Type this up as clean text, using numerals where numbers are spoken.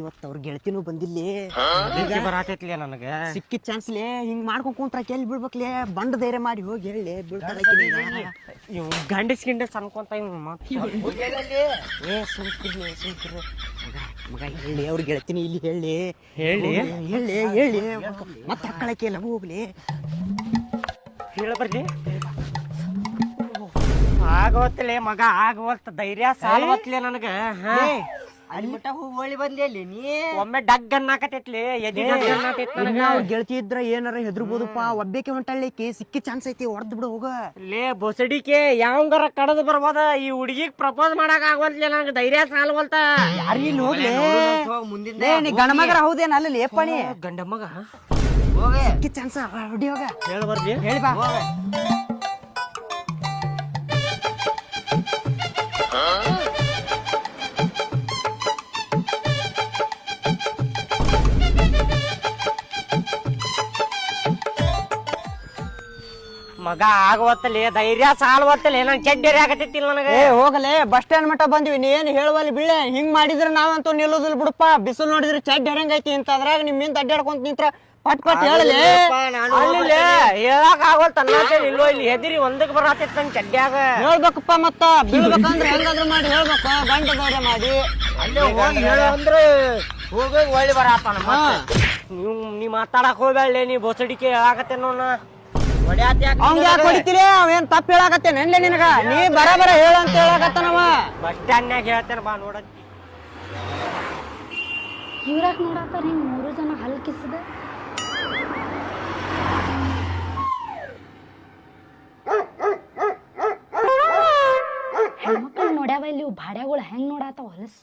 ಇವತ್ತು ಅವ್ರ ಗೆಳತಿನೂ ಬಂದಿಲ್ಲಿ ಬರಾತೈತ್ಲಿ ನನಗ ಸಿಕ್ಕಿದ ಚಾನ್ಸ್ಲೇ ಹಿಂಗ್ ಮಾಡ್ಕೊಂಡ್ ಕುಂತ್ರ ಕೆಲ್ ಬೀಳ್ಬೇಕ್ಲೇ ಬಂಡ್ ಧೈರ್ಯ ಮಾಡಿ ಹೋಗಿ ಹೇಳಿ ಇವ್ ಗಂಡಸ್ ಅನ್ಕೊಂತ ಮಗ ಹೇಳಿ ಅವ್ರ ಗೆಳತಿನಿ ಇಲ್ಲಿ ಹೇಳಿ ಹೇಳಿ ಹೇಳಿ ಹೇಳಿ ಮತ್ತೆ ಹಕ್ಕಳಕ್ಕೆ ಎಲ್ಲ ಹೋಗ್ಲಿ ಹೇಳ ಬರ್ಲಿ ಆಗವತ್ತಲೇ ಮಗ ಆಗವತ್ತ ಧೈರ್ಯ ಸಾಲ್ವತ್ಲೆ ನನಗ ಅಲ್ಲಿ ಮಟ್ಟ ಹೋಗಿ ಹೊಳಿ ಬಂದ್ಲಿ ಅಲ್ಲಿ ನೀ ಒಮ್ಮೆ ಡಗ್ ಅನ್ನಕತೈತ್ಲಿ ಎದಿ ಅವ್ರ ಗೆಳತಿ ಇದ್ರ ಏನಾರ ಹೆದರ್ಬೋದಪ್ಪ ಒಬ್ಬೇಕೆ ಹೊಂಟಳ್ಳಿಕ್ಕೆ ಸಿಕ್ಕಿ ಚಾನ್ಸ್ ಐತಿ ಹೊಡೆದ್ ಬಿಡು ಹೋಗ ಲೇ ಬೊಸಡಿಕೆ ಯಾವಂಗಾರ ಕಡದ್ ಬರ್ಬೋದ ಈ ಹುಡುಗಿಗ್ ಪ್ರಪೋಸ್ ಮಾಡಕ್ ಆಗವಲ್ತ್ಲೆ ನನಗ ಧೈರ್ಯ ಸಾಲ್ವಲ್ತ ಯಾರು ಇಲ್ಲಿ ಹೋಗ್ಲಿ ನೀ ಗಂಡ ಮಗರ ಹೌದೇನ ಅಲ್ಲಿ ಏಪಣಿ ಗಂಡ ಮಗ ಸಿಕ್ಕಿ ಚಾನ್ಸ್ ಹೊಡಿ ಹೋಗ ಹೇಳ ಬರ್ಲಿ ಹೇಳಿ ಬಾ ಮಗ ಆಗವತ್ತಲೇ ಧೈರ್ಯ ಸಾಲ್ವತ್ತಲೇ ನನ್ ಕೆಡ್ಡೇರಿ ಆಗತೈತಿಲ್ಲ ನನಗ ಹೋಗಲೇ ಬಸ್ ಸ್ಟ್ಯಾಂಡ್ ಮಟ್ಟ ಬಂದ್ವಿ ನೀ ಏನ್ ಹೇಳುವಲ್ಲಿ ಬೀಳೆ ಹಿಂಗ್ ಮಾಡಿದ್ರ ನಾವಂತೂ ನಿಲ್ಲೋದಿಲ್ಲ ಬಿಡಪ್ಪ ಬಿಸಿಲು ನೋಡಿದ್ರೆ ಚಡ್ಡ ಹೆರಂಗೈತಿ ಅಂತ ಅದ್ರಾಗ ನಿಮ್ಮಿಂದ ಅಡ್ಡಾಡ್ಕೊಂತ ನಿಂತ್ರ ಪಟ್ ಪಟ್ ಹೇಳಲೇ ಹೇಳಕ್ ಆಗವಲ್ತ ಇಲ್ಲೋ ಇಲ್ಲಿ ಹೆದಿರಿ ಒಂದಕ್ಕೆ ಬರತೈತಿ ನನ್ ಚಡ್ಡ್ಯಾಗ ಹೇಳ್ಬೇಕಪ್ಪ ಮತ್ತ ಬೀಳ್ಬೇಕಂದ್ರೆ ಹೆಂಗಾದ್ರು ಮಾಡಿ ಹೇಳ್ಬೇಕ ಗಂಡ ಧೈರ್ಯ ಮಾಡಿ ಅಲ್ಲೇ ಹೋಗಿ ಹೇಳು ಅಂದ್ರೆ ಹೋಗಿ ಒಳ್ಳೆ ಬರತಾನ ನೀ ಮಾತಾಡಕ್ ಹೋಗ್ಬೇಳೆ ನೀ ಬೊಸಡಿಕೆ ಹೇಳಾಕತ್ತೇನೋ ಅವ್ನ್ ಯಾಕೆ ಹೊಡಿತೀರಿ ಅವೇನ್ ತಪ್ಪ ಹೇಳಾಕತ್ತೇನೆ ಎನ್ಲೆ ನಿನಗ ನೀ ಬರ ಹೇಳು ಅಂತ ಹೇಳಾಕತ್ತನವ ಬಸ್ ಸ್ಟ್ಯಾಂಡ್ನಾಗ ಹೇಳ್ತೇನೆ ಬಾ ನೋಡತ್ತಿ ಇವ್ರಾಗ ನೋಡತ್ತಾರ ಹಿಂಗ್ 3 ಜನ ಹಲ್ಕಿಸದ ಹೆಣ್ಮಕ್ಳು ನೋಡ್ಯಾವ ಇಲ್ಲಿ ಭಾಡ್ಯಾಗಳು ಹೆಂಗ್ ನೋಡಾತಾವ ಹೊಲಸ್